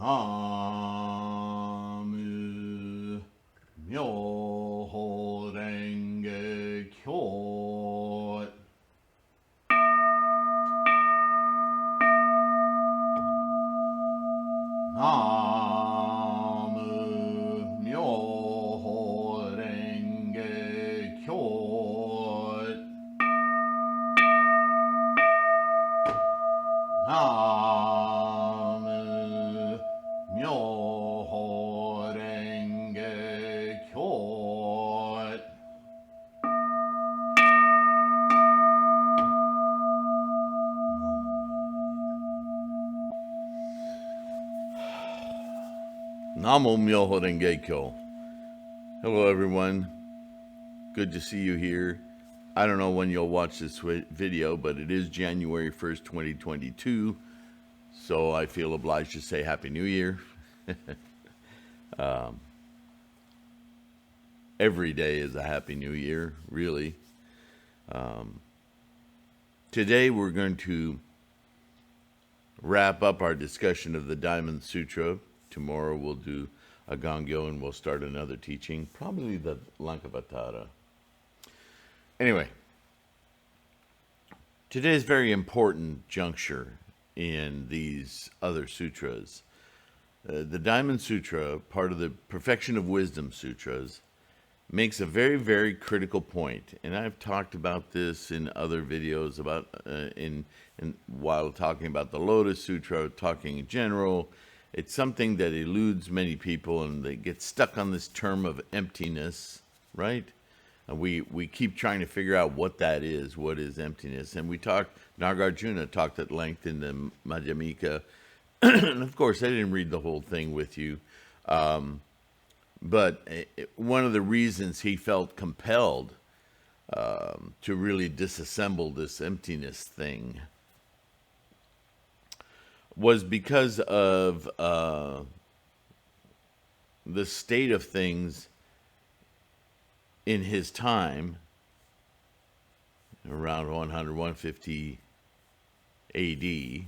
나무 묘호랭개교 나무 묘호랭개교 나무 묘호랭개교 Namo Myoho Renge Kyo. Hello, everyone. Good to see you here. I don't know when you'll watch this video, but it is January 1st, 2022. So I feel obliged to say Happy New Year. Every day is a Happy New Year, really. Today we're going to wrap up our discussion of the Diamond Sutra. Tomorrow we'll do a Gangyo and we'll start another teaching, probably the Lankavatara. Anyway, today's very important juncture in these other sutras. The Diamond Sutra, part of the Perfection of Wisdom Sutras, makes a very, very critical point. And I've talked about this in other videos about while talking about the Lotus Sutra, talking in general. It's something that eludes many people, and they get stuck on this term of emptiness, right? And we keep trying to figure out what that is. What is emptiness? And we talked, Nagarjuna talked at length in the Madhyamika. And of course, I didn't read the whole thing with you. But one of the reasons he felt compelled to really disassemble this emptiness thing was because of the state of things in his time, around 100, 150 AD,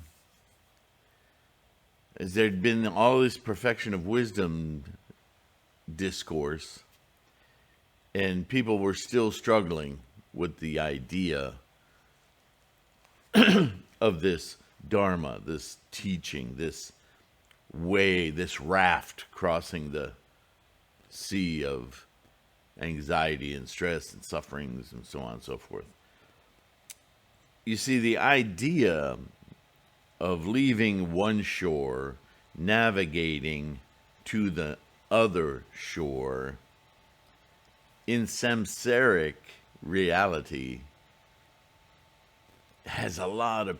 as there'd been all this perfection of wisdom discourse, and people were still struggling with the idea of this Dharma, this teaching, this way, this raft crossing the sea of anxiety and stress and sufferings and so on and so forth. You see, the idea of leaving one shore, navigating to the other shore in samsaric reality has a lot of,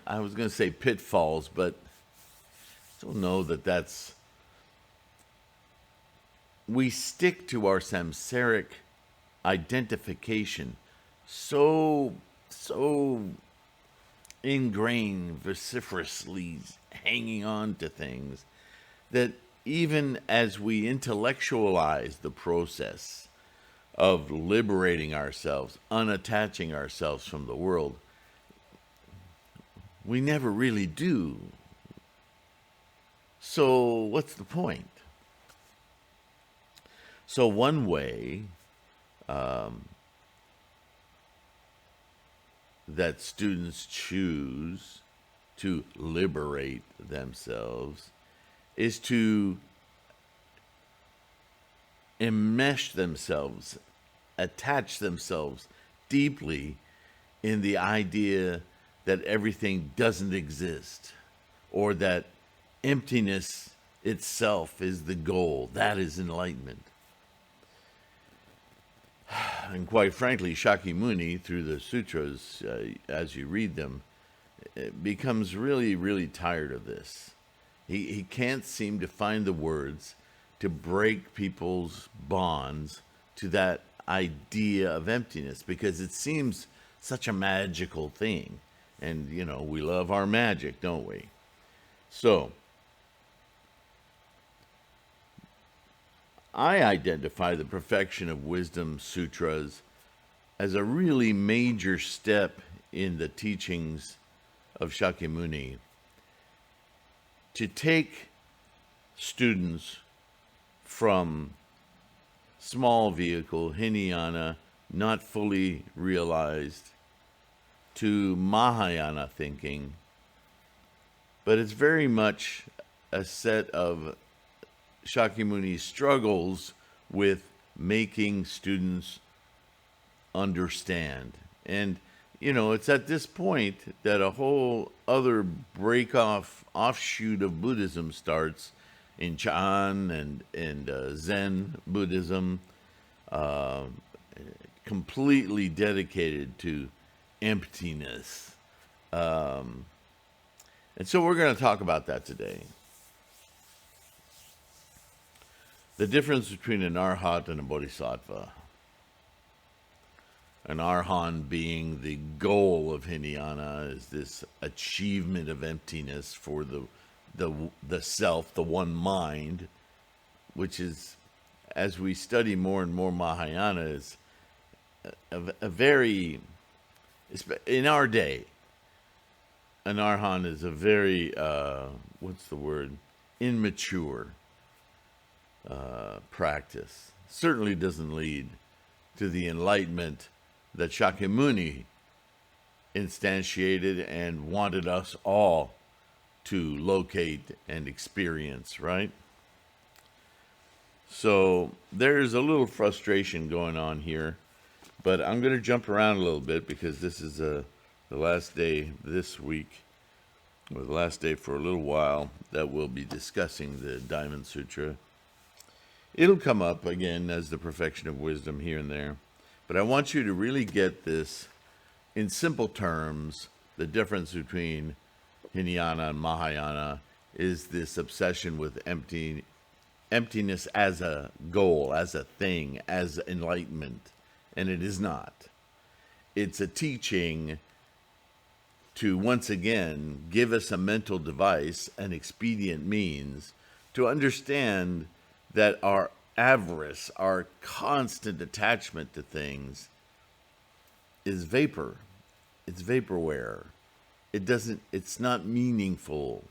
I was going to say pitfalls, but I don't know that that's, we stick to our samsaric identification so ingrained, vociferously hanging on to things, that even as we intellectualize the process of liberating ourselves, unattaching ourselves from the world, we never really do. So what's the point? So one way that students choose to liberate themselves is to enmesh themselves, attach themselves deeply in the idea that everything doesn't exist, or that emptiness itself is the goal. That is enlightenment. And quite frankly, Shakyamuni, through the sutras, as you read them, becomes really, really tired of this. He can't seem to find the words to break people's bonds to that idea of emptiness, because it seems such a magical thing. And, you know, we love our magic, don't we? So, I identify the Perfection of Wisdom Sutras as a really major step in the teachings of Shakyamuni. to take students from small vehicle, Hinayana, not fully realized, to Mahayana thinking, but it's very much a set of Shakyamuni's struggles with making students understand. And, it's at this point that a whole other offshoot of Buddhism starts in Chan and Zen Buddhism, completely dedicated to emptiness. And so we're going to talk about that today. The difference between an arhat and a bodhisattva. An arhan being the goal of Hinayana, is this achievement of emptiness for the self, the one mind, which is, as we study more and more Mahayana, is a very, in our day, an arhan is a very, immature practice. Certainly doesn't lead to the enlightenment that Shakyamuni instantiated and wanted us all to locate and experience, right? So there's a little frustration going on here, but I'm going to jump around a little bit because this is the last day this week, or the last day for a little while, that we'll be discussing the Diamond Sutra. It'll come up again as the perfection of wisdom here and there. But I want you to really get this in simple terms. The difference between Hinayana and Mahayana is this obsession with emptiness as a goal, as a thing, as enlightenment. And it is not. It's a teaching to, once again, give us a mental device, an expedient means to understand that our avarice, our constant attachment to things, is vapor. It's vaporware. It's not meaningful.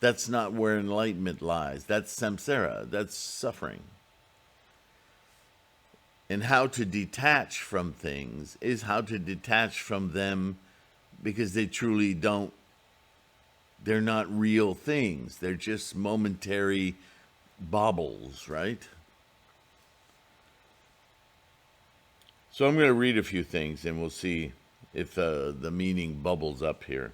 That's not where enlightenment lies. That's samsara. That's suffering. And how to detach from things is how to detach from them, because they truly they're not real things. They're just momentary baubles, right? So I'm going to read a few things and we'll see if the meaning bubbles up here.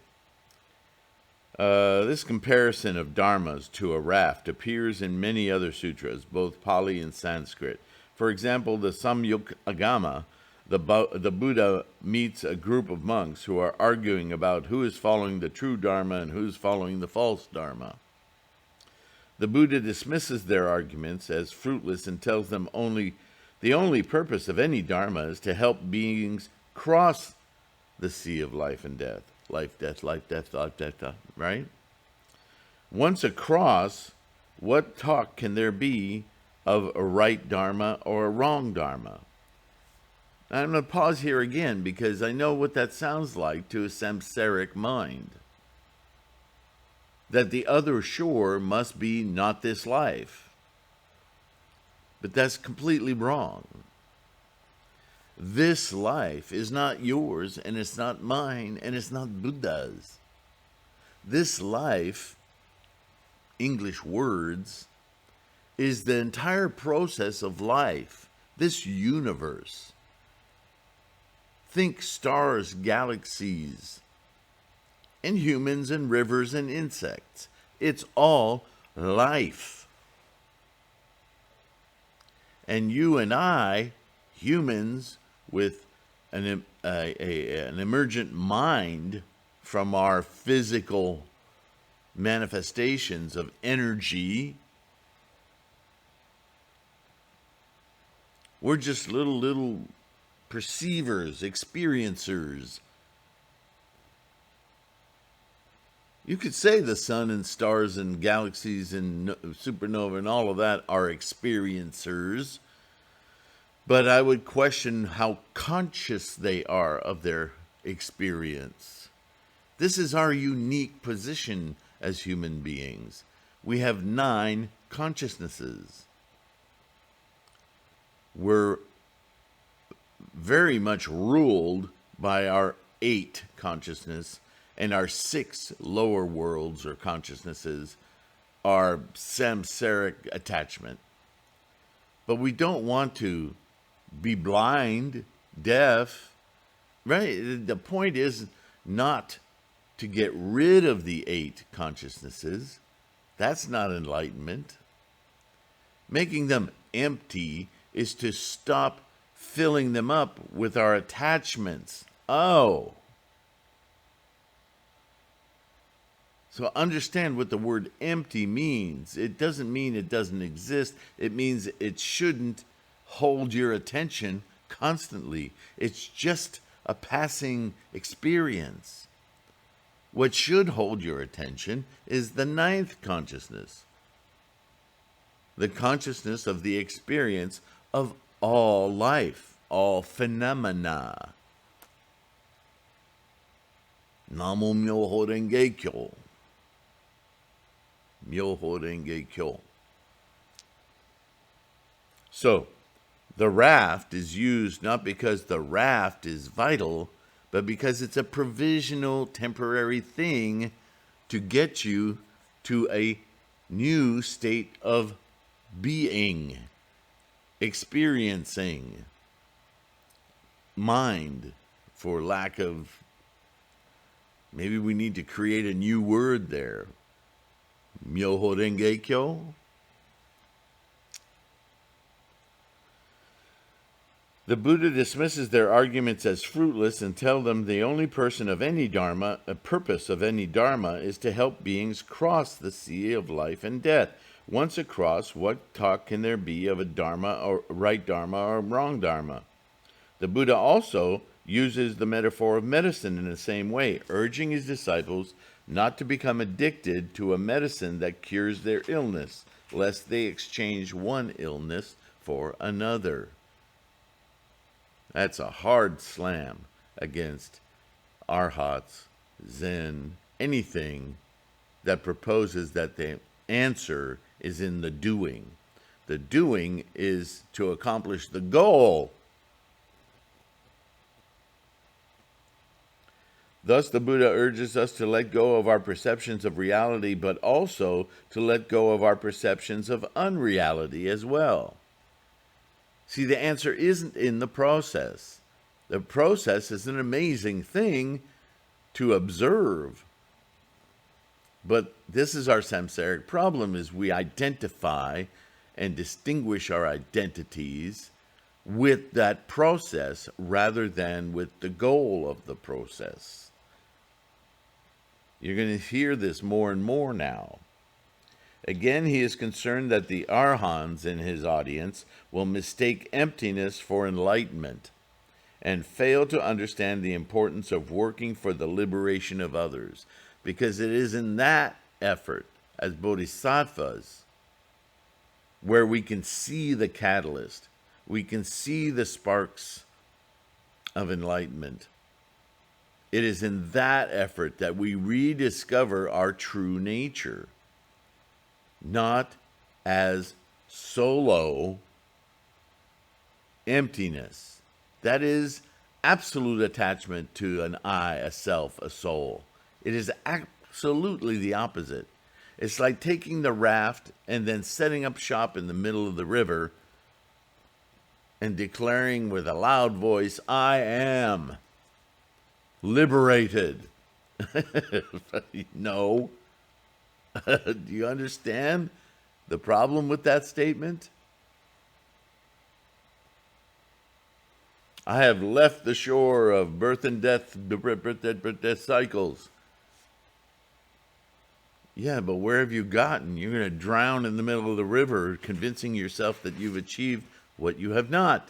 This comparison of dharmas to a raft appears in many other sutras, both Pali and Sanskrit. For example, the Samyuk Agama, the Buddha meets a group of monks who are arguing about who is following the true dharma and who's following the false dharma. The Buddha dismisses their arguments as fruitless and tells them the only purpose of any dharma is to help beings cross the sea of life and death. Life, death, life, death, life, death, right? Once across, what talk can there be of a right dharma or a wrong dharma? I'm going to pause here again because I know what that sounds like to a samsaric mind. That the other shore must be not this life. But that's completely wrong. This life is not yours, and it's not mine, and it's not Buddha's. This life, English words, is the entire process of life, this universe. Think stars, galaxies, and humans and rivers and insects. It's all life. And you and I, humans with an emergent mind from our physical manifestations of energy, we're just little perceivers, experiencers. You could say the sun and stars and galaxies and supernova and all of that are experiencers, but I would question how conscious they are of their experience. This is our unique position as human beings. We have 9 consciousnesses. We're very much ruled by our 8 consciousness, and our 6 lower worlds or consciousnesses are samsaric attachment. But we don't want to be blind, deaf, right? The point is not to get rid of the 8 consciousnesses. That's not enlightenment. Making them empty is to stop filling them up with our attachments. Oh. So understand what the word empty means. It doesn't mean it doesn't exist. It means it shouldn't hold your attention constantly. It's just a passing experience. What should hold your attention is the 9th consciousness. The consciousness of the experience of all life, all phenomena. Namo Myoho Renge Kyo. Myoho Renge Kyo. So, the raft is used not because the raft is vital, but because it's a provisional, temporary thing to get you to a new state of being, experiencing, mind, for lack of, maybe we need to create a new word there. Myoho Renge Kyo. The Buddha dismisses their arguments as fruitless and tells them the only purpose of any dharma is to help beings cross the sea of life and death. Once across, what talk can there be of a dharma or right dharma or wrong dharma? The Buddha also uses the metaphor of medicine in the same way, urging his disciples not to become addicted to a medicine that cures their illness, lest they exchange one illness for another. That's a hard slam against arhats, Zen, anything that proposes that the answer is in the doing. The doing is to accomplish the goal. Thus, the Buddha urges us to let go of our perceptions of reality, but also to let go of our perceptions of unreality as well. See, the answer isn't in the process. The process is an amazing thing to observe. But this is our samsaric problem, is we identify and distinguish our identities with that process rather than with the goal of the process. You're going to hear this more and more now. Again, he is concerned that the arhans in his audience will mistake emptiness for enlightenment and fail to understand the importance of working for the liberation of others, because it is in that effort as bodhisattvas where we can see the catalyst, we can see the sparks of enlightenment. It is in that effort that we rediscover our true nature, not as solo emptiness. That is absolute attachment to an I, a self, a soul. It is absolutely the opposite. It's like taking the raft and then setting up shop in the middle of the river and declaring with a loud voice, I am liberated. No. Do you understand the problem with that statement? I have left the shore of birth and death cycles. Yeah, but where have you gotten? You're going to drown in the middle of the river, convincing yourself that you've achieved what you have not.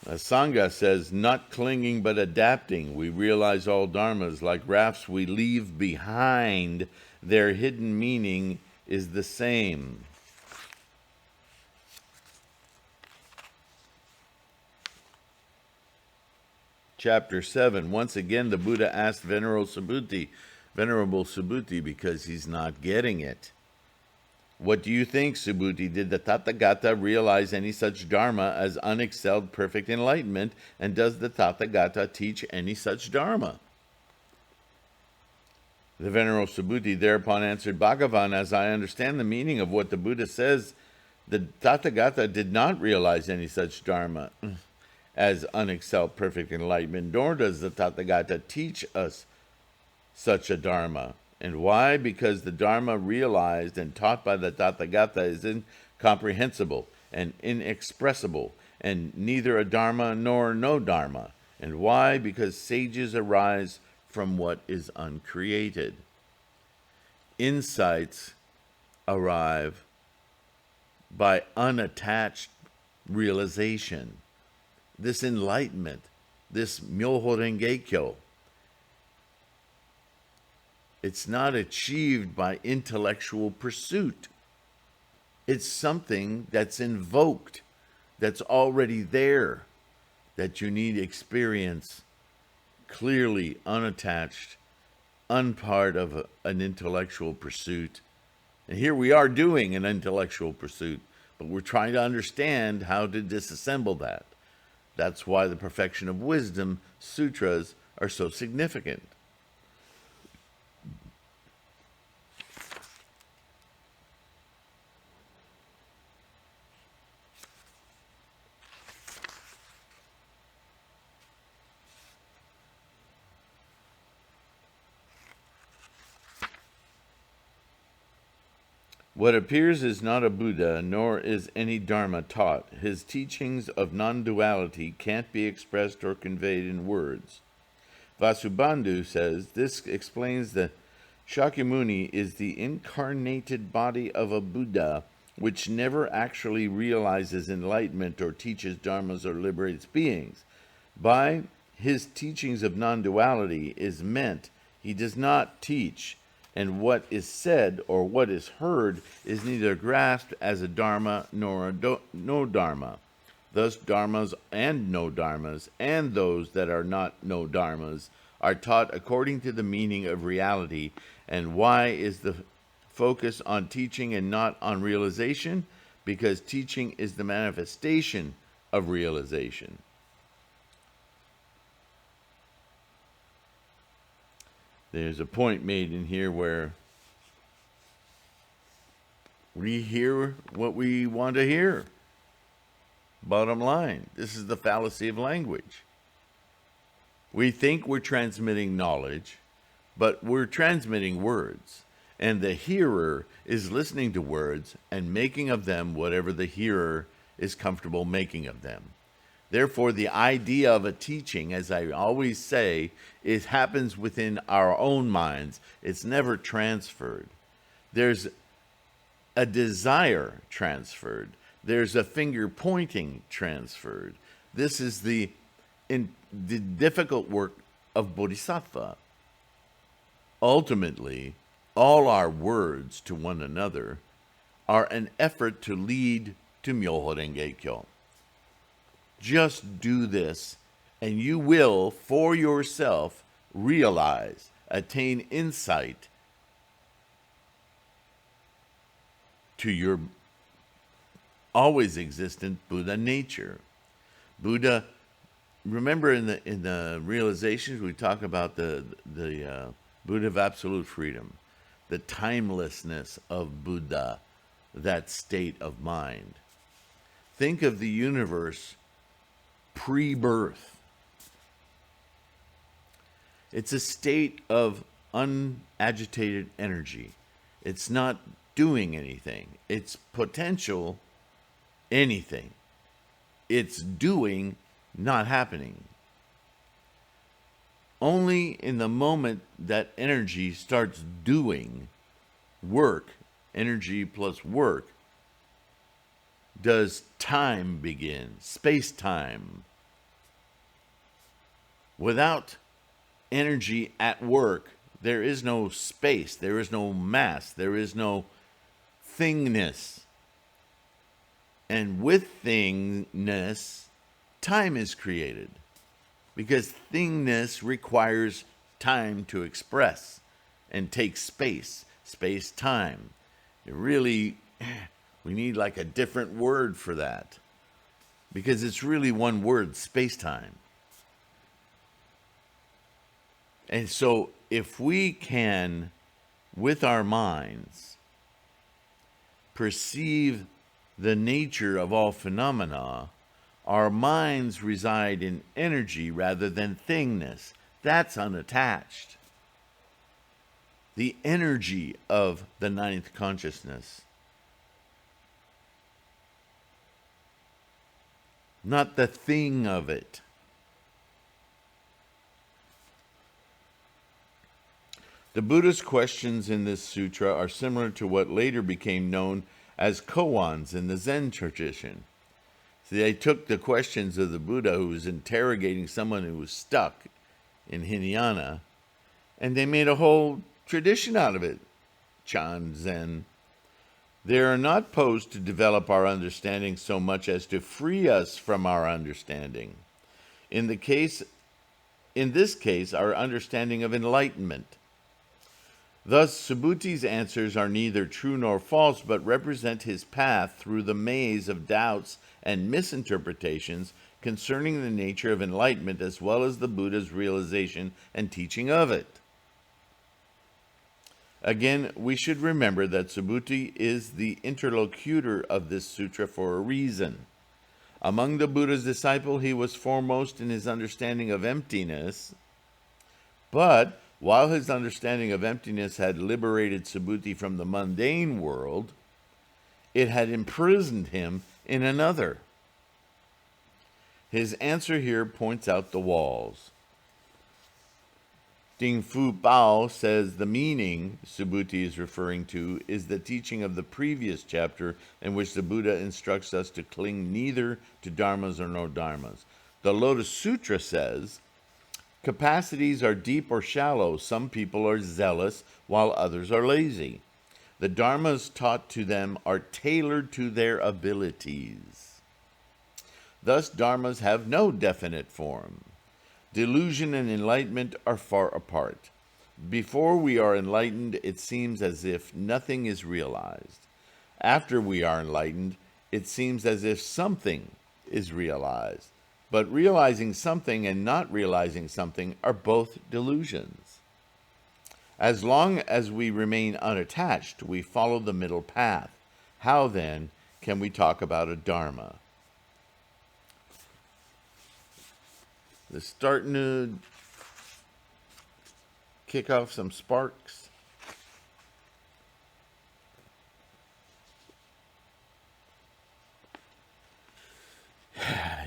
Sangha says, not clinging but adapting. We realize all dharmas, like rafts we leave behind, their hidden meaning is the same. chapter 7. Once again, the Buddha asked Venerable Subhuti, because he's not getting it. What do you think, Subhuti? Did the Tathagata realize any such dharma as unexcelled perfect enlightenment? And does the Tathagata teach any such dharma? The Venerable Subhuti thereupon answered, Bhagavan, as I understand the meaning of what the Buddha says, the Tathagata did not realize any such dharma as unexcelled perfect enlightenment, nor does the Tathagata teach us such a dharma. And why? Because the dharma realized and taught by the Tathagata is incomprehensible and inexpressible, and neither a dharma nor no dharma. And why? Because sages arise from what is uncreated. Insights arrive by unattached realization. This enlightenment, this Myoho Renge Kyo, it's not achieved by intellectual pursuit. It's something that's invoked, that's already there, that you need experience clearly unattached, unpart of an intellectual pursuit. And here we are doing an intellectual pursuit, but we're trying to understand how to disassemble that. That's why the perfection of wisdom sutras are so significant. What appears is not a Buddha, nor is any Dharma taught. His teachings of non-duality can't be expressed or conveyed in words. Vasubandhu says, this explains that Shakyamuni is the incarnated body of a Buddha, which never actually realizes enlightenment or teaches dharmas or liberates beings. By his teachings of non-duality is meant he does not teach, and what is said or what is heard is neither grasped as a dharma nor a no dharma. Thus dharmas and no dharmas, and those that are not no dharmas, are taught according to the meaning of reality. And why is the focus on teaching and not on realization? Because teaching is the manifestation of realization. There's a point made in here where we hear what we want to hear. Bottom line, this is the fallacy of language. We think we're transmitting knowledge, but we're transmitting words. And the hearer is listening to words and making of them whatever the hearer is comfortable making of them. Therefore, the idea of a teaching, as I always say, it happens within our own minds. It's never transferred. There's a desire transferred. There's a finger pointing transferred. This is the difficult work of Bodhisattva. Ultimately, all our words to one another are an effort to lead to Myoho Renge Kyo. Just do this, and you will, for yourself, realize, attain insight to your always existent Buddha nature. Buddha, remember in the realizations we talk about the Buddha of absolute freedom, the timelessness of Buddha, that state of mind. Think of the universe pre-birth. It's a state of unagitated energy. It's not doing anything. It's potential anything. It's doing, not happening. Only in the moment that energy starts doing work, energy plus work, does time begin, space-time. Without energy at work, there is no space, there is no mass, there is no thingness. And with thingness, time is created. because thingness requires time to express and takes space, time. We need like a different word for that, because it's really one word, space-time. And so if we can, with our minds, perceive the nature of all phenomena, our minds reside in energy rather than thingness. That's unattached. The energy of the ninth consciousness. Not the thing of it. The Buddha's questions in this sutra are similar to what later became known as koans in the Zen tradition. So they took the questions of the Buddha, who was interrogating someone who was stuck in Hinayana, and they made a whole tradition out of it. Chan Zen. They are not posed to develop our understanding so much as to free us from our understanding. In this case, our understanding of enlightenment. Thus, Subhuti's answers are neither true nor false, but represent his path through the maze of doubts and misinterpretations concerning the nature of enlightenment, as well as the Buddha's realization and teaching of it. Again, we should remember that Subhuti is the interlocutor of this sutra for a reason. Among the Buddha's disciples, he was foremost in his understanding of emptiness, but while his understanding of emptiness had liberated Subhuti from the mundane world, it had imprisoned him in another. His answer here points out the walls. Ding Fu Bao says the meaning Subhuti is referring to is the teaching of the previous chapter, in which the Buddha instructs us to cling neither to dharmas or no dharmas. The Lotus Sutra says, capacities are deep or shallow. Some people are zealous, while others are lazy. The dharmas taught to them are tailored to their abilities. Thus, dharmas have no definite form. Delusion and enlightenment are far apart. Before we are enlightened, it seems as if nothing is realized. After we are enlightened, it seems as if something is realized. But realizing something and not realizing something are both delusions. As long as we remain unattached, we follow the middle path. How then can we talk about a dharma? They're starting to kick off some sparks.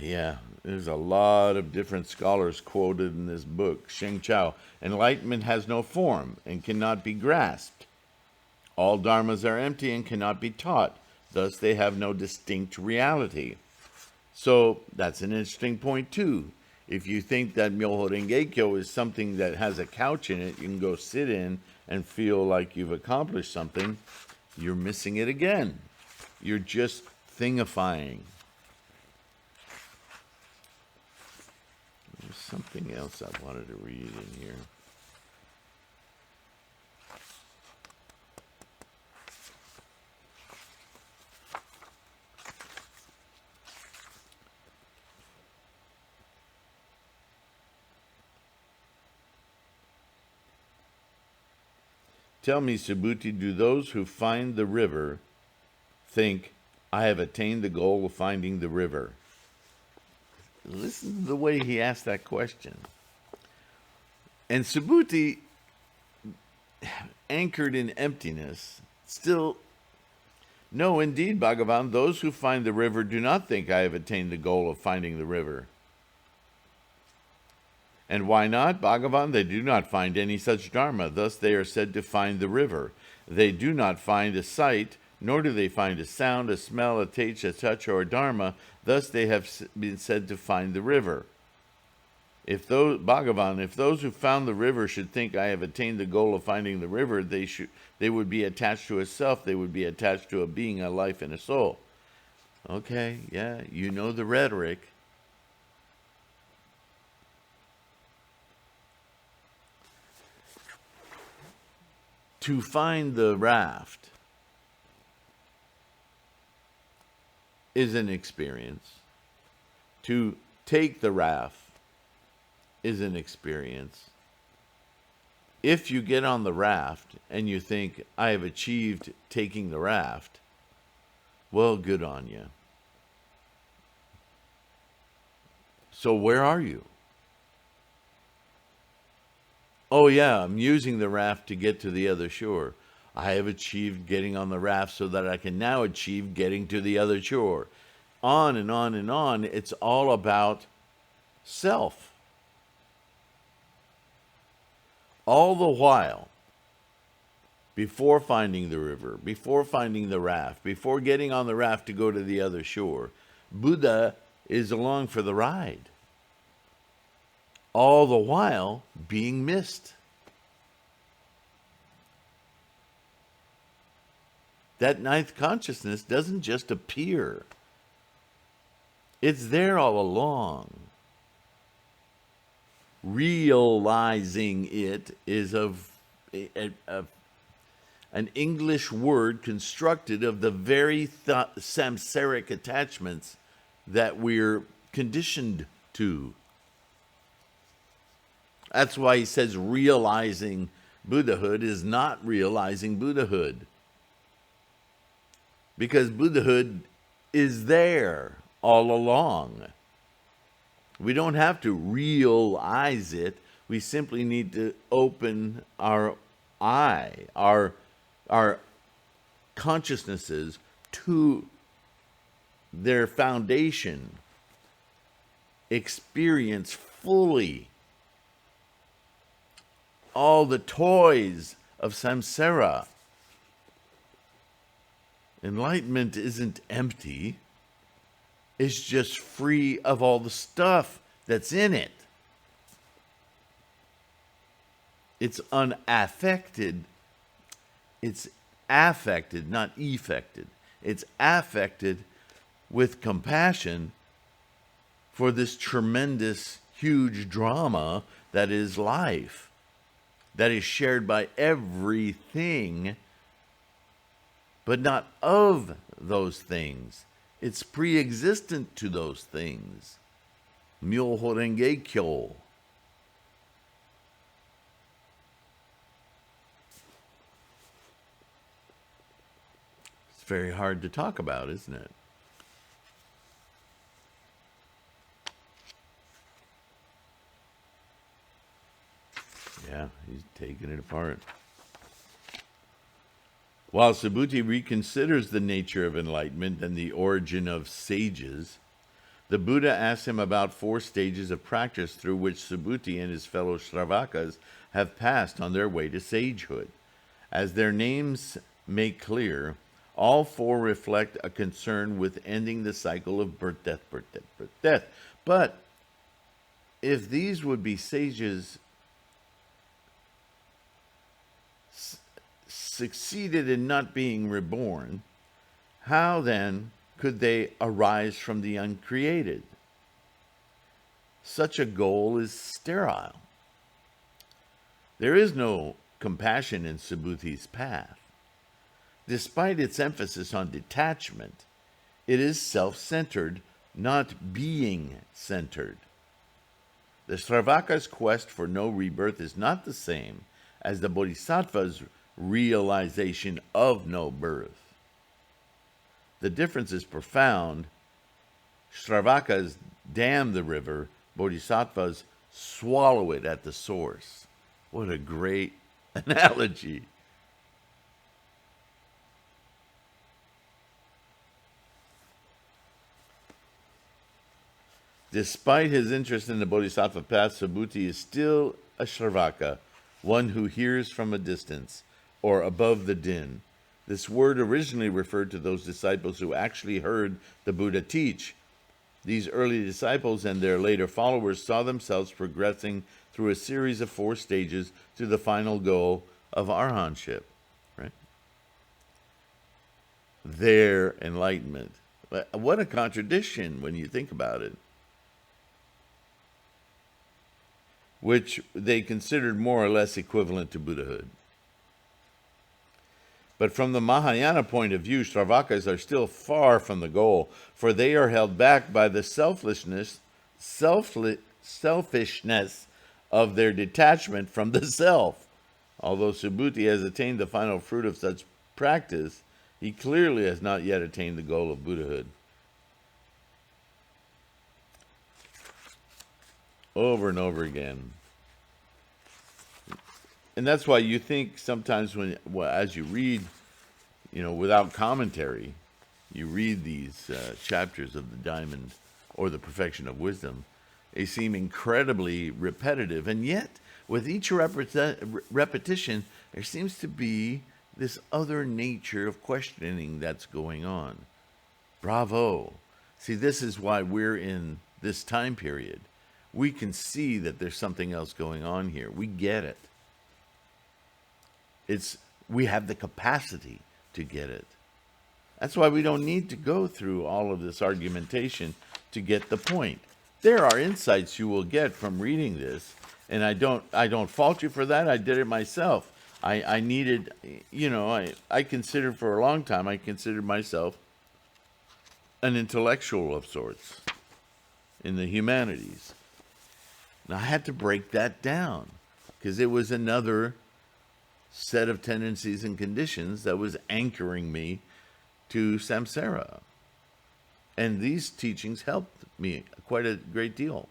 Yeah, there's a lot of different scholars quoted in this book. Sheng Chao, enlightenment has no form and cannot be grasped. All dharmas are empty and cannot be taught. Thus they have no distinct reality. So that's an interesting point too. If you think that Myoho Renge Kyo is something that has a couch in it, you can go sit in and feel like you've accomplished something, you're missing it again. You're just thingifying. There's something else I wanted to read in here. Tell me, Subhuti, do those who find the river think, I have attained the goal of finding the river? Listen to the way he asked that question. And Subhuti, anchored in emptiness, still, no, indeed, Bhagavan, those who find the river do not think I have attained the goal of finding the river. And why not, Bhagavan? They do not find any such dharma. Thus they are said to find the river. They do not find a sight, nor do they find a sound, a smell, a taste, a touch, or a dharma. Thus they have been said to find the river. Bhagavan, if those who found the river should think I have attained the goal of finding the river, they would be attached to a self. They would be attached to a being, a life, and a soul. Okay, yeah, you know the rhetoric. to find the raft is an experience. To take the raft is an experience. If you get on the raft and you think, I have achieved taking the raft, well, good on you. So where are you? Oh yeah, I'm using the raft to get to the other shore. I have achieved getting on the raft so that I can now achieve getting to the other shore. On and on and on. It's all about self. All the while, before finding the river, before finding the raft, before getting on the raft to go to the other shore, Buddha is along for the ride. All the while being missed. That ninth consciousness doesn't just appear. It's there all along. Realizing it is an English word constructed of the very samsaric attachments that we're conditioned to. That's why he says realizing Buddhahood is not realizing Buddhahood. Because Buddhahood is there all along. We don't have to realize it. We simply need to open our eye, our consciousnesses to their foundation. Experience fully all the toys of samsara. Enlightenment isn't empty. It's just free of all the stuff that's in it. It's unaffected. It's affected, not effected. It's affected with compassion for this tremendous, huge drama that is life, that is shared by everything, but not of those things. It's pre-existent to those things. Myoho Renge Kyo. It's very hard to talk about, isn't it? Yeah, he's taking it apart. While Subhuti reconsiders the nature of enlightenment and the origin of sages, the Buddha asks him about 4 stages of practice through which Subhuti and his fellow Shravakas have passed on their way to sagehood. As their names make clear, all 4 reflect a concern with ending the cycle of birth, death, birth, death, birth, death. But if these would be sages succeeded in not being reborn, how then could they arise from the uncreated? Such a goal is sterile. There is no compassion in Subhuti's path. Despite its emphasis on detachment, it is self-centered, not being-centered. The Sravaka's quest for no rebirth is not the same as the Bodhisattva's realization of no birth. The difference is profound. Shravakas dam the river, Bodhisattvas swallow it at the source. What a great analogy. Despite his interest in the Bodhisattva path, Subhuti is still a Shravaka, one who hears from a distance, or above the din. This word originally referred to those disciples who actually heard the Buddha teach. These early disciples and their later followers saw themselves progressing through a series of 4 stages to the final goal of arhatship, right? Their enlightenment. What a contradiction when you think about it. Which they considered more or less equivalent to Buddhahood. But from the Mahayana point of view, Shravakas are still far from the goal, for they are held back by the selfishness of their detachment from the self. Although Subhuti has attained the final fruit of such practice, he clearly has not yet attained the goal of Buddhahood. Over and over again. And that's why you think sometimes as you read, without commentary, you read these chapters of the Diamond or the Perfection of Wisdom, they seem incredibly repetitive. And yet, with each repetition, there seems to be this other nature of questioning that's going on. Bravo. See, this is why we're in this time period. We can see that there's something else going on here. We get it. We have the capacity to get it. That's why we don't need to go through all of this argumentation to get the point. There are insights you will get from reading this, and I don't fault you for that. I did it myself. I needed, I considered for a long time, I considered myself an intellectual of sorts in the humanities. And I had to break that down because it was another set of tendencies and conditions that was anchoring me to samsara. And these teachings helped me quite a great deal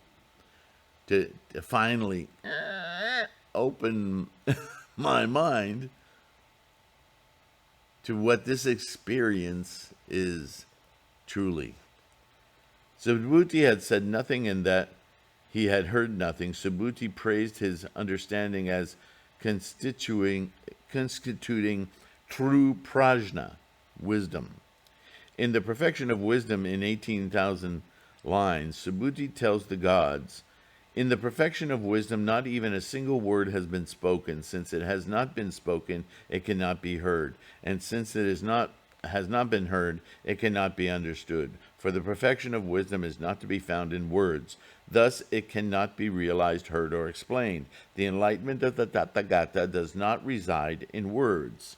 to finally open my mind to what this experience is truly. Subhuti had said nothing in that he had heard nothing. Subhuti praised his understanding as constituting true prajna, wisdom. In the Perfection of Wisdom in 18,000 lines, Subhuti tells the gods, in the perfection of wisdom, not even a single word has been spoken. Since it has not been spoken, it cannot be heard. And since it has not been heard, it cannot be understood. For the perfection of wisdom is not to be found in words. Thus, it cannot be realized, heard, or explained. The enlightenment of the Tathagata does not reside in words.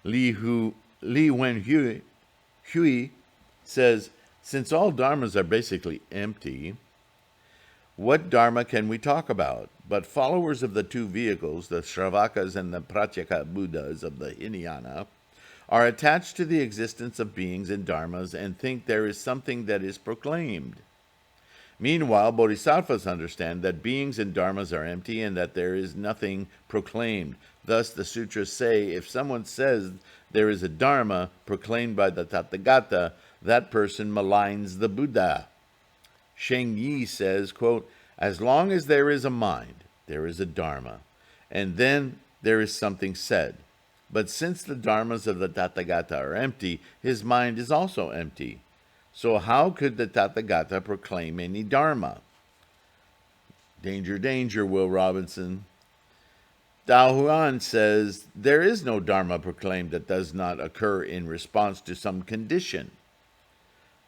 Li Wenhui says, since all dharmas are basically empty, what dharma can we talk about? But followers of the two vehicles, the Shravakas and the Pratyeka Buddhas of the Hinayana, are attached to the existence of beings and dharmas and think there is something that is proclaimed. Meanwhile, bodhisattvas understand that beings and dharmas are empty and that there is nothing proclaimed. Thus, the sutras say, if someone says there is a dharma proclaimed by the Tathagata, that person maligns the Buddha. Sheng Yi says, quote, as long as there is a mind, there is a dharma, and then there is something said. But since the dharmas of the Tathagata are empty, his mind is also empty. So how could the Tathagata proclaim any dharma? Danger, danger, Will Robinson. Dao Huan says, there is no dharma proclaimed that does not occur in response to some condition.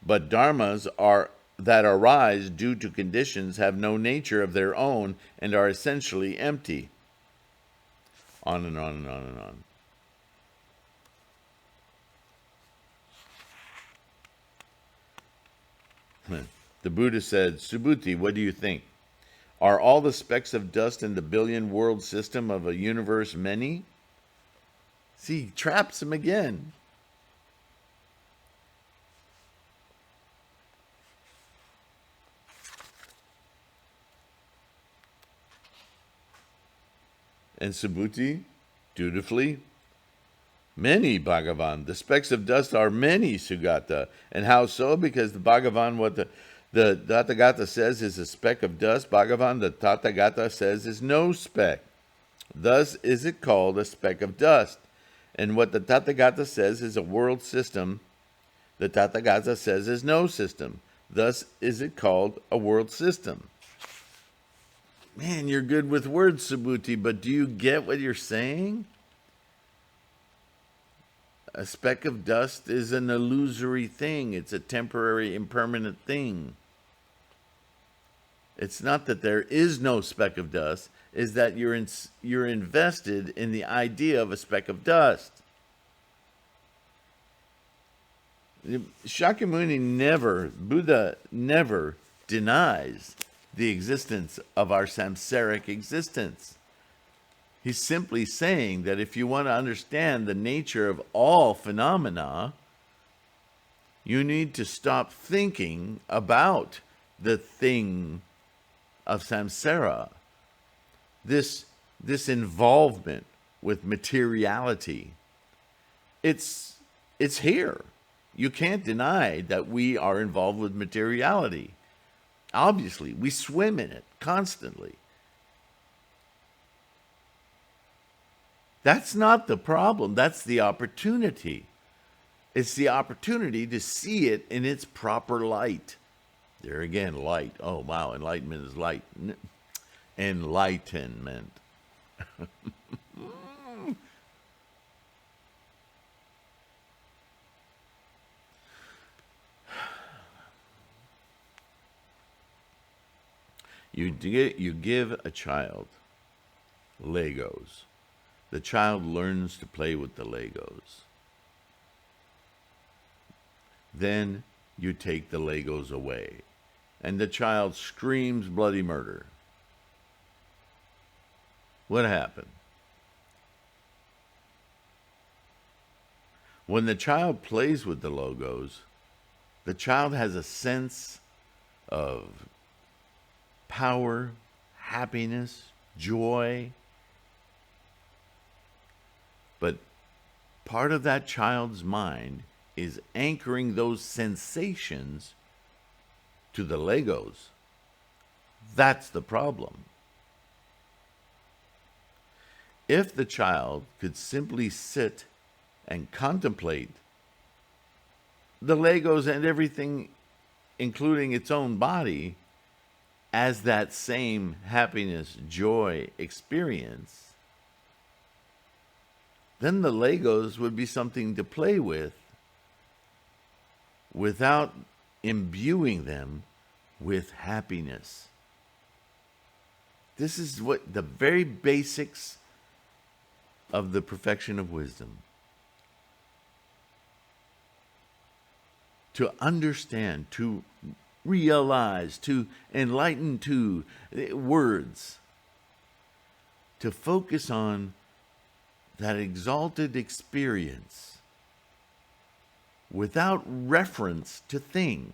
But dharmas that arise due to conditions have no nature of their own and are essentially empty. On and on and on and on. The Buddha said, Subhuti, what do you think? Are all the specks of dust in the billion world system of a universe many? See, he traps him again. And Subhuti, dutifully, many, Bhagavan. The specks of dust are many, Sugata. And how so? Because the Bhagavan, what the Tathagata says is a speck of dust. Bhagavan, the Tathagata says is no speck. Thus is it called a speck of dust. And what the Tathagata says is a world system, the Tathagata says is no system. Thus is it called a world system. Man, you're good with words, Subhuti, but do you get what you're saying? A speck of dust is an illusory thing. It's a temporary, impermanent thing. It's not that there is no speck of dust, is that you're invested in the idea of a speck of dust. Buddha never denies the existence of our samsaric existence. He's simply saying that if you want to understand the nature of all phenomena, you need to stop thinking about the thing of samsara, this involvement with materiality. It's here. You can't deny that we are involved with materiality. Obviously, we swim in it constantly. That's not the problem. That's the opportunity. It's the opportunity to see it in its proper light. There again, light. Oh, wow, enlightenment is light. Enlightenment. You give a child Legos. The child learns to play with the Legos. Then you take the Legos away, and the child screams bloody murder. What happened? When the child plays with the Legos, the child has a sense of power, happiness, joy. But part of that child's mind is anchoring those sensations to the Legos. That's the problem. If the child could simply sit and contemplate the Legos and everything, including its own body, as that same happiness, joy experience, then the Legos would be something to play with without imbuing them with happiness. This is what the very basics of the perfection of wisdom. To understand, to realize, to enlighten to words, to focus on that exalted experience without reference to thing,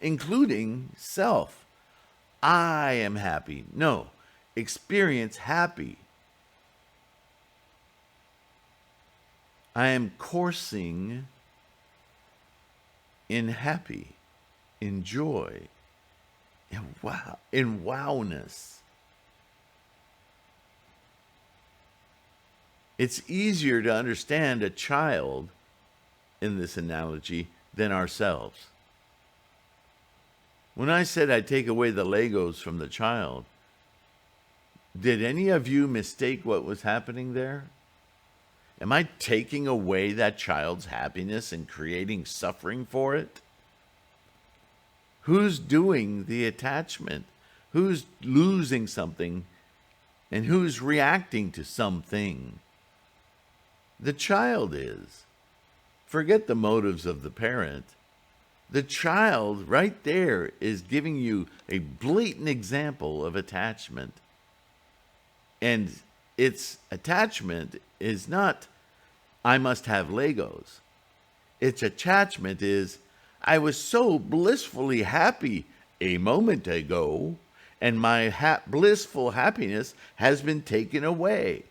including self. I am happy. No, experience happy. I am coursing in happy, in joy, in wowness. It's easier to understand a child in this analogy than ourselves. When I said I'd take away the Legos from the child, did any of you mistake what was happening there? Am I taking away that child's happiness and creating suffering for it? Who's doing the attachment? Who's losing something? And who's reacting to something? The child is. Forget the motives of the parent. The child right there is giving you a blatant example of attachment. And its attachment is not, I must have Legos. Its attachment is, I was so blissfully happy a moment ago, and my blissful happiness has been taken away.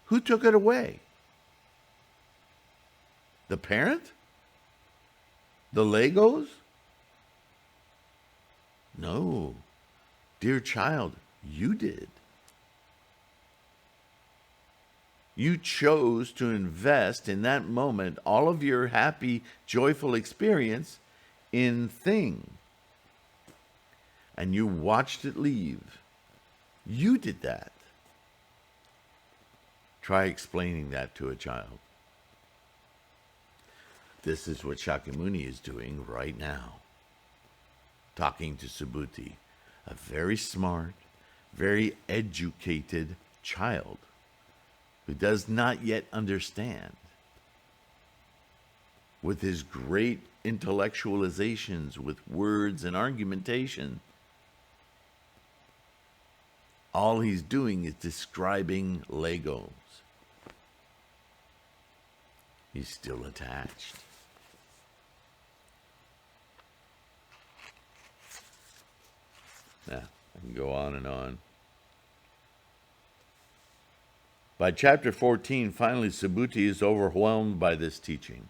Who took it away? The parent? The Legos? No. Dear child, you did. You chose to invest in that moment all of your happy, joyful experience in thing. And you watched it leave. You did that. Try explaining that to a child. This is what Shakyamuni is doing right now. Talking to Subhuti. a very smart, very educated child who does not yet understand, with his great intellectualizations with words and argumentation, all he's doing is describing Legos. He's still attached. Now, I can go on and on. By chapter 14, finally, Subhuti is overwhelmed by this teaching.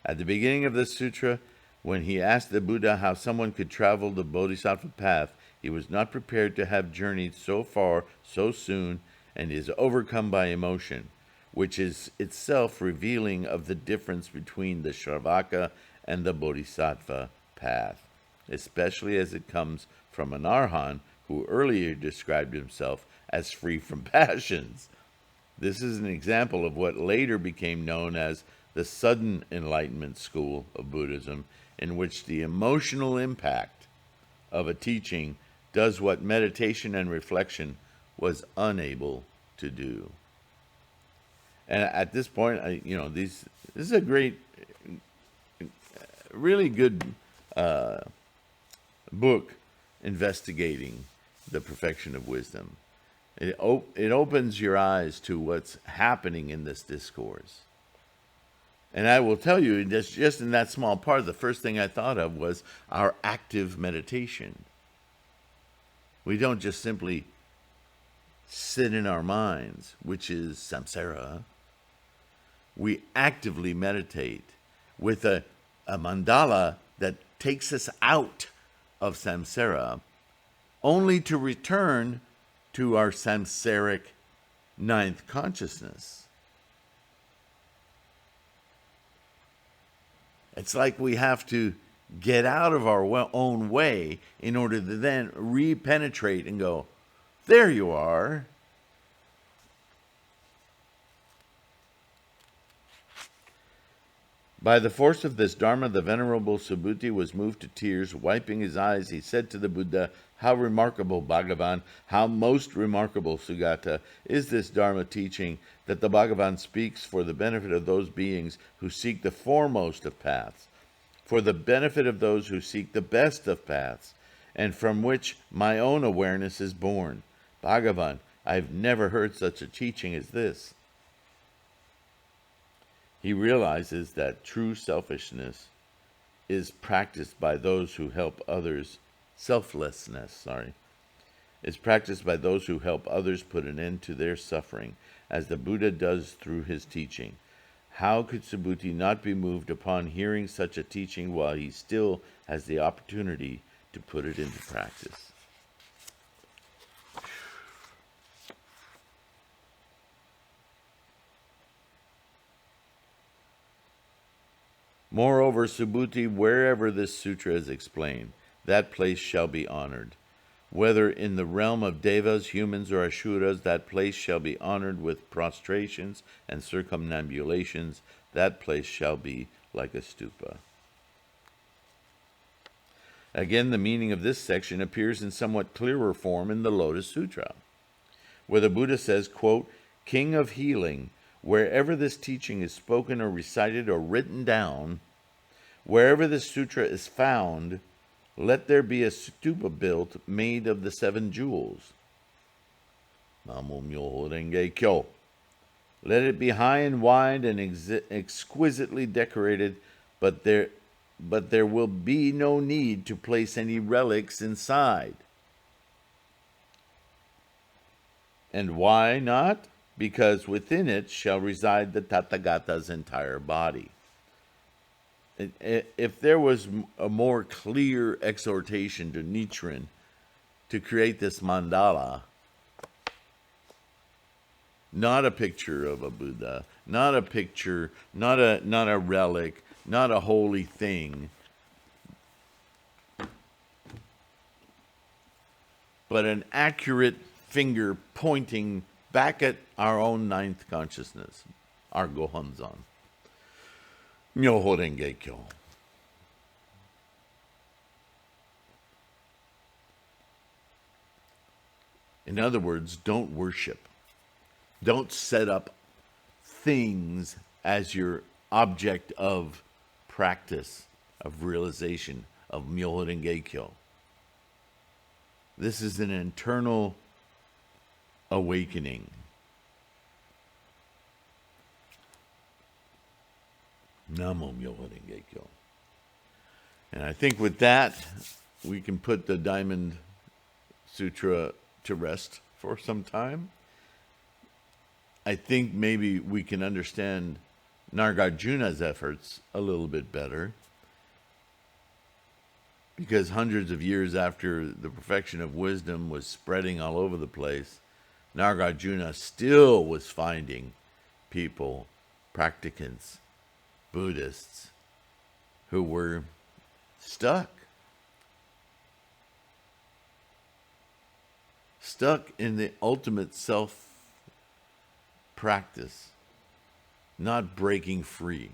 At the beginning of this sutra, when he asked the Buddha how someone could travel the Bodhisattva path, he was not prepared to have journeyed so far so soon, and is overcome by emotion, which is itself revealing of the difference between the Shravaka and the Bodhisattva path, especially as it comes from an Arhan who earlier described himself as free from passions. This is an example of what later became known as the sudden enlightenment school of Buddhism, in which the emotional impact of a teaching does what meditation and reflection was unable to do. And at this point, this is a great, really good book investigating the perfection of wisdom. It opens your eyes to what's happening in this discourse. And I will tell you, just in that small part, the first thing I thought of was our active meditation. We don't just simply sit in our minds, which is samsara. We actively meditate with a mandala that takes us out of samsara, only to return to our samsaric ninth consciousness. It's like we have to get out of our own way in order to then re-penetrate and go, there you are. By the force of this Dharma, the Venerable Subhuti was moved to tears. Wiping his eyes, he said to the Buddha, "How remarkable, Bhagavan, how most remarkable, Sugata, is this Dharma teaching that the Bhagavan speaks for the benefit of those beings who seek the foremost of paths, for the benefit of those who seek the best of paths, and from which my own awareness is born. Bhagavan, I've never heard such a teaching as this." He realizes that true selfishness is practiced by those who help others. Selflessness, is practiced by those who help others put an end to their suffering, as the Buddha does through his teaching. How could Subhuti not be moved upon hearing such a teaching while he still has the opportunity to put it into practice? Moreover, Subhuti, wherever this sutra is explained, that place shall be honored. Whether in the realm of devas, humans, or asuras, that place shall be honored with prostrations and circumambulations. That place shall be like a stupa. Again, the meaning of this section appears in somewhat clearer form in the Lotus Sutra, where the Buddha says, quote, "King of healing, wherever this teaching is spoken or recited or written down, wherever this sutra is found, let there be a stupa built made of the 7 jewels. Namo Myoho Renge Kyo. Let it be high and wide and exquisitely decorated, but there will be no need to place any relics inside." And why not? Because within it shall reside the Tathagata's entire body. If there was a more clear exhortation to Nichiren to create this mandala, not a picture of a Buddha, not a picture, not a relic, not a holy thing, but an accurate finger pointing back at our own ninth consciousness, our Gohonzon. Myoho Renge Kyo. In other words, don't worship. Don't set up things as your object of practice, of realization, of Myoho Geikyo. This is an internal awakening. Namo Myoho Geikyo. And I think with that, we can put the Diamond Sutra to rest for some time. I think maybe we can understand Nagarjuna's efforts a little bit better, because hundreds of years after the perfection of wisdom was spreading all over the place, Nagarjuna still was finding people, practicants, Buddhists, who were stuck in the ultimate self practice, not breaking free.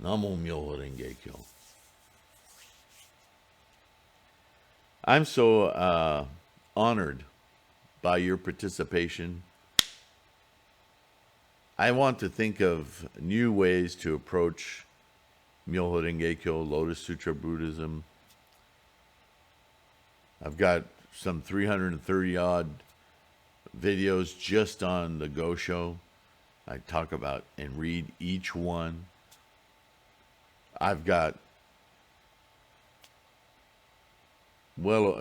Namo Myoho Geikyo. I'm so honored by your participation. I want to think of new ways to approach Myoho Geikyo, Lotus Sutra Buddhism. I've got some 330 odd videos just on the Gosho. I talk about and read each one. I've got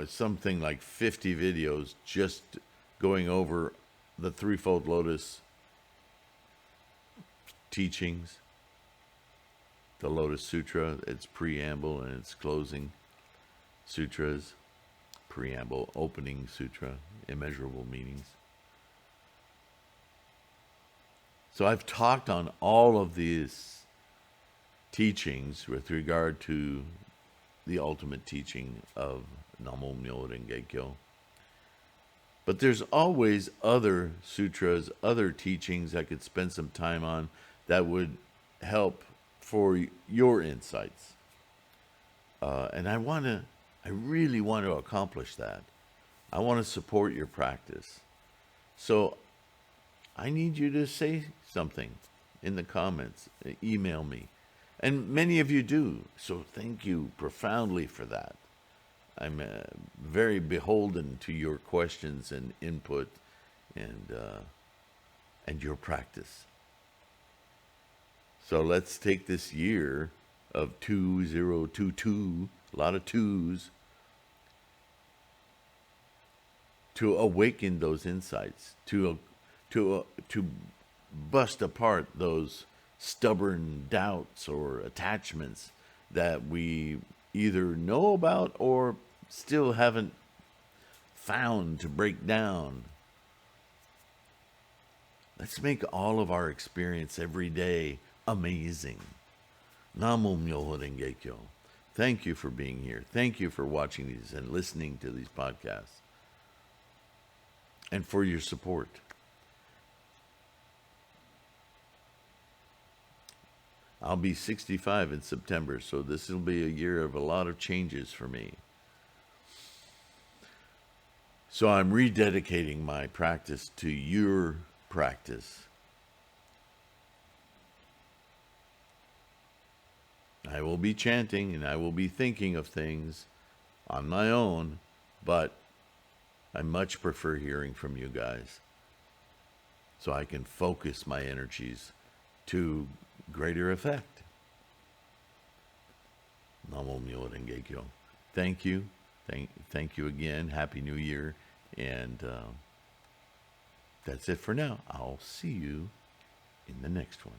something like 50 videos just going over the Threefold Lotus teachings, the Lotus Sutra, its preamble and its closing sutras, preamble, opening sutra, immeasurable meanings. So I've talked on all of these teachings with regard to the ultimate teaching of Namo Myoho Geikyo. But there's always other sutras, other teachings I could spend some time on that would help for your insights. And I really want to accomplish that. I want to support your practice. So I need you to say something in the comments, email me. And many of you do, so thank you profoundly for that. I'm very beholden to your questions and input and your practice. So let's take this year of 2022, a lot of twos, to awaken those insights, to bust apart those stubborn doubts or attachments that we either know about or still haven't found to break down. Let's make all of our experience every day amazing. Namo Myoho Geikyo. Thank you for being here. Thank you for watching these and listening to these podcasts, and for your support. I'll be 65 in September, so this will be a year of a lot of changes for me. So I'm rededicating my practice to your practice. I will be chanting and I will be thinking of things on my own, but I much prefer hearing from you guys so I can focus my energies to greater effect. Namo Myoho Geikyo. Thank you. Thank you again. Happy New Year. And that's it for now. I'll see you in the next one.